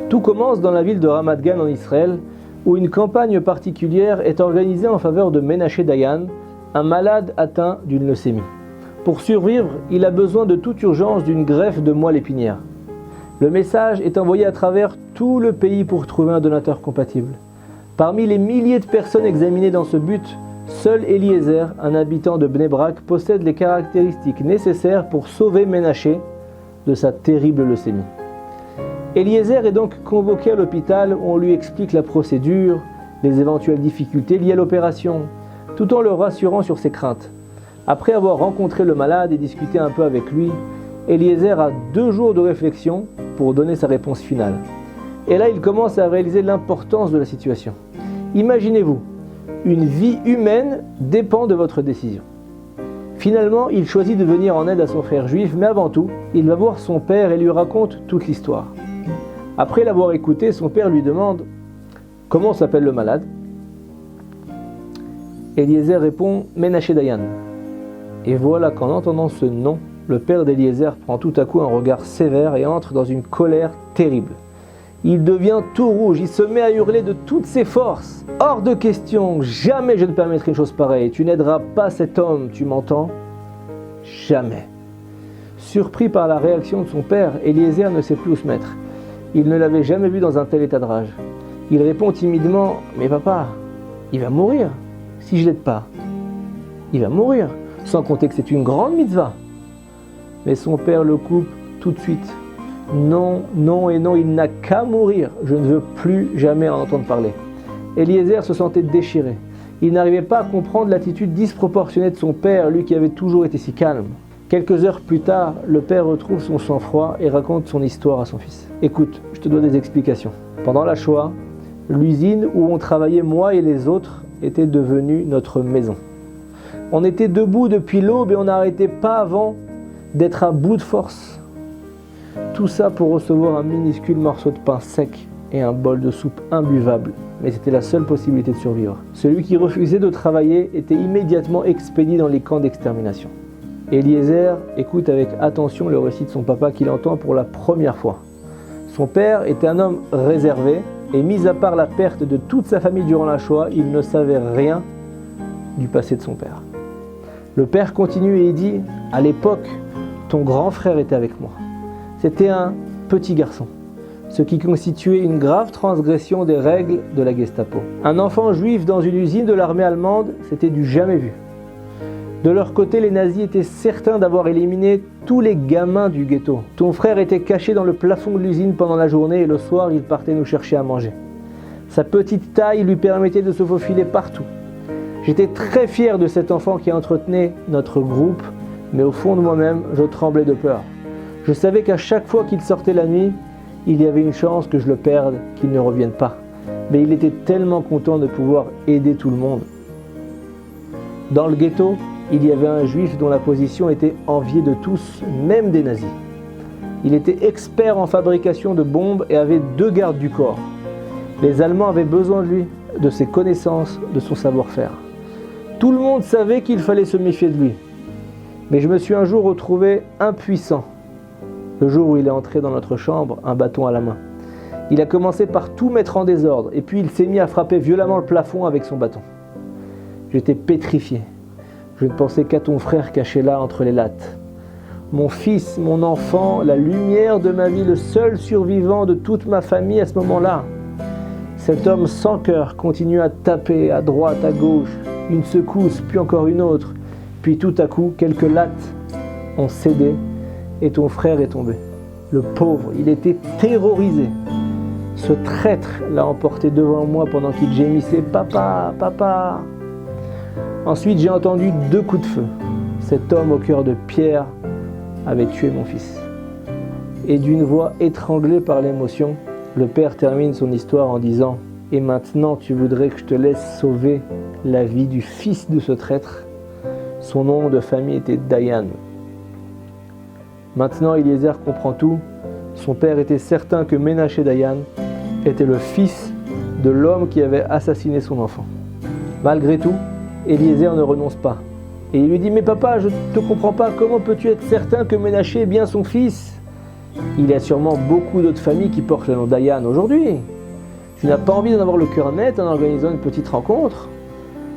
Tout commence dans la ville de Ramat Gan en Israël, où une campagne particulière est organisée en faveur de Menaché Dayan, un malade atteint d'une leucémie. Pour survivre, il a besoin de toute urgence d'une greffe de moelle épinière. Le message est envoyé à travers tout le pays pour trouver un donateur compatible. Parmi les milliers de personnes examinées dans ce but, seul Eliezer, un habitant de Bnei Brak, possède les caractéristiques nécessaires pour sauver Menaché de sa terrible leucémie. Eliezer est donc convoqué à l'hôpital où on lui explique la procédure, les éventuelles difficultés liées à l'opération, tout en le rassurant sur ses craintes. Après avoir rencontré le malade et discuté un peu avec lui, Eliezer a 2 jours de réflexion pour donner sa réponse finale. Et là, il commence à réaliser l'importance de la situation. Imaginez-vous, une vie humaine dépend de votre décision. Finalement, il choisit de venir en aide à son frère juif, mais avant tout, il va voir son père et lui raconte toute l'histoire. Après l'avoir écouté, son père lui demande « Comment s'appelle le malade ?» Eliezer répond « Menaché Dayan ». Et voilà qu'en entendant ce nom, le père d'Eliezer prend tout à coup un regard sévère et entre dans une colère terrible. Il devient tout rouge, il se met à hurler de toutes ses forces. « Hors de question, jamais je ne permettrai une chose pareille. Tu n'aideras pas cet homme, tu m'entends ? Jamais. » Surpris par la réaction de son père, Eliezer ne sait plus où se mettre. Il ne l'avait jamais vu dans un tel état de rage. Il répond timidement « Mais papa, il va mourir si je l'aide pas. Il va mourir, sans compter que c'est une grande mitzvah. » Mais son père le coupe tout de suite. « Non, non et non, il n'a qu'à mourir. Je ne veux plus jamais en entendre parler. » Eliezer se sentait déchiré. Il n'arrivait pas à comprendre l'attitude disproportionnée de son père, lui qui avait toujours été si calme. Quelques heures plus tard, le père retrouve son sang-froid et raconte son histoire à son fils. « Écoute, je te dois des explications. Pendant la Shoah, l'usine où on travaillait moi et les autres était devenue notre maison. On était debout depuis l'aube et on n'arrêtait pas avant d'être à bout de force. Tout ça pour recevoir un minuscule morceau de pain sec et un bol de soupe imbuvable. Mais c'était la seule possibilité de survivre. Celui qui refusait de travailler était immédiatement expédié dans les camps d'extermination. » Eliezer écoute avec attention le récit de son papa qu'il entend pour la première fois. Son père était un homme réservé et mis à part la perte de toute sa famille durant la Shoah, il ne savait rien du passé de son père. Le père continue et il dit « À l'époque, ton grand frère était avec moi. C'était un petit garçon, ce qui constituait une grave transgression des règles de la Gestapo. Un enfant juif dans une usine de l'armée allemande, c'était du jamais vu. De leur côté, les nazis étaient certains d'avoir éliminé tous les gamins du ghetto. Ton frère était caché dans le plafond de l'usine pendant la journée et le soir, il partait nous chercher à manger. Sa petite taille lui permettait de se faufiler partout. J'étais très fier de cet enfant qui entretenait notre groupe, mais au fond de moi-même, je tremblais de peur. Je savais qu'à chaque fois qu'il sortait la nuit, il y avait une chance que je le perde, qu'il ne revienne pas. Mais il était tellement content de pouvoir aider tout le monde. Dans le ghetto, il y avait un juif dont la position était enviée de tous, même des nazis. Il était expert en fabrication de bombes et avait 2 gardes du corps. Les Allemands avaient besoin de lui, de ses connaissances, de son savoir-faire. Tout le monde savait qu'il fallait se méfier de lui. Mais je me suis un jour retrouvé impuissant. Le jour où il est entré dans notre chambre, un bâton à la main. Il a commencé par tout mettre en désordre et puis il s'est mis à frapper violemment le plafond avec son bâton. J'étais pétrifié. Je ne pensais qu'à ton frère caché là entre les lattes. Mon fils, mon enfant, la lumière de ma vie, le seul survivant de toute ma famille à ce moment-là. Cet homme sans cœur continue à taper à droite, à gauche, une secousse, puis encore une autre. Puis tout à coup, quelques lattes ont cédé et ton frère est tombé. Le pauvre, il était terrorisé. Ce traître l'a emporté devant moi pendant qu'il gémissait « Papa, papa !» Ensuite, j'ai entendu 2 coups de feu. Cet homme au cœur de pierre avait tué mon fils. Et d'une voix étranglée par l'émotion, le père termine son histoire en disant « Et maintenant, tu voudrais que je te laisse sauver la vie du fils de ce traître ?» Son nom de famille était Dayan. Maintenant, Eliezer comprend tout. Son père était certain que Menaché Dayan était le fils de l'homme qui avait assassiné son enfant. Malgré tout, Eliezer ne renonce pas. Et il lui dit « Mais papa, je ne te comprends pas, comment peux-tu être certain que Menaché est bien son fils ?» Il y a sûrement beaucoup d'autres familles qui portent le nom d'Ayan aujourd'hui. Tu n'as pas envie d'en avoir le cœur net en organisant une petite rencontre?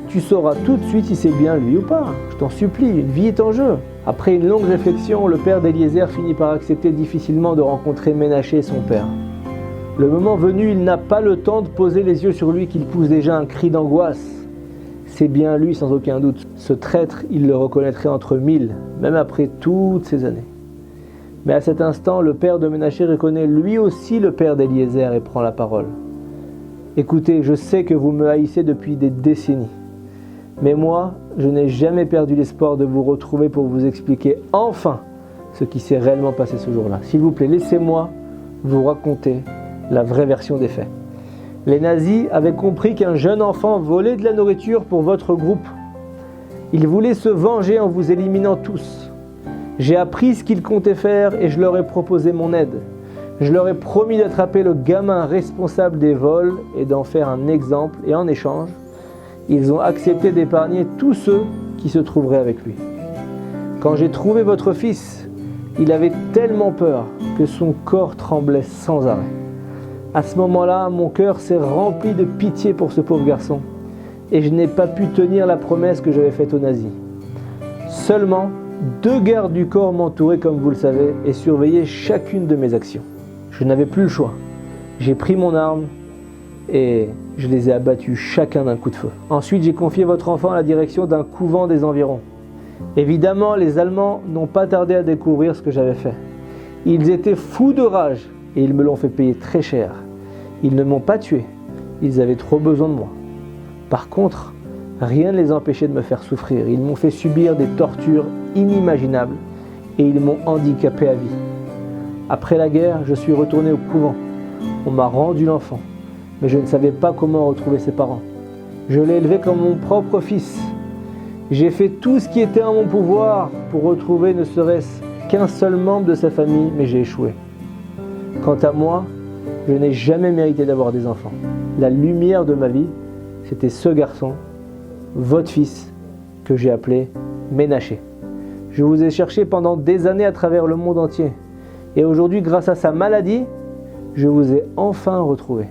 Tu sauras tout de suite si c'est bien lui ou pas. Je t'en supplie, une vie est en jeu. Après une longue réflexion, le père d'Eliezer finit par accepter difficilement de rencontrer Ménaché, son père. Le moment venu, il n'a pas le temps de poser les yeux sur lui qu'il pousse déjà un cri d'angoisse. C'est bien lui sans aucun doute. Ce traître, il le reconnaîtrait entre mille, même après toutes ces années. Mais à cet instant, le père de Ménaché reconnaît lui aussi le père d'Eliezer et prend la parole. Écoutez, je sais que vous me haïssez depuis des décennies. Mais moi, je n'ai jamais perdu l'espoir de vous retrouver pour vous expliquer enfin ce qui s'est réellement passé ce jour-là. S'il vous plaît, laissez-moi vous raconter la vraie version des faits. Les nazis avaient compris qu'un jeune enfant volait de la nourriture pour votre groupe. Ils voulaient se venger en vous éliminant tous. J'ai appris ce qu'ils comptaient faire et je leur ai proposé mon aide. Je leur ai promis d'attraper le gamin responsable des vols et d'en faire un exemple, et en échange, ils ont accepté d'épargner tous ceux qui se trouveraient avec lui. Quand j'ai trouvé votre fils, il avait tellement peur que son corps tremblait sans arrêt. À ce moment-là, mon cœur s'est rempli de pitié pour ce pauvre garçon, et je n'ai pas pu tenir la promesse que j'avais faite aux nazis. Seulement, 2 gardes du corps m'entouraient, comme vous le savez, et surveillaient chacune de mes actions. Je n'avais plus le choix. J'ai pris mon arme et je les ai abattus chacun d'un coup de feu. Ensuite, j'ai confié votre enfant à la direction d'un couvent des environs. Évidemment, les Allemands n'ont pas tardé à découvrir ce que j'avais fait. Ils étaient fous de rage et ils me l'ont fait payer très cher. Ils ne m'ont pas tué, ils avaient trop besoin de moi. Par contre, rien ne les empêchait de me faire souffrir. Ils m'ont fait subir des tortures inimaginables et ils m'ont handicapé à vie. Après la guerre, je suis retourné au couvent. On m'a rendu l'enfant, mais je ne savais pas comment retrouver ses parents. Je l'ai élevé comme mon propre fils. J'ai fait tout ce qui était en mon pouvoir pour retrouver ne serait-ce qu'un seul membre de sa famille, mais j'ai échoué. Quant à moi, je n'ai jamais mérité d'avoir des enfants. La lumière de ma vie, c'était ce garçon, votre fils, que j'ai appelé Ménaché. Je vous ai cherché pendant des années à travers le monde entier. Et aujourd'hui, grâce à sa maladie, je vous ai enfin retrouvé.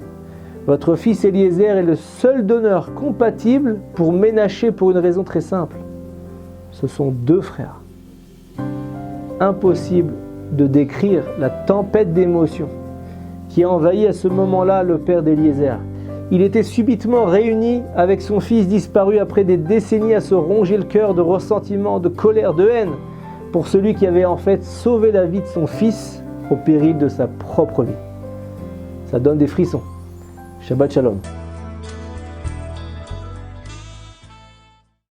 Votre fils Eliezer est le seul donneur compatible pour Ménaché pour une raison très simple. Ce sont 2 frères. Impossible de décrire la tempête d'émotions qui a envahi à ce moment-là le père d'Eliezer. Il était subitement réuni avec son fils disparu après des décennies à se ronger le cœur de ressentiment, de colère, de haine pour celui qui avait en fait sauvé la vie de son fils au péril de sa propre vie. Ça donne des frissons. Shabbat Shalom.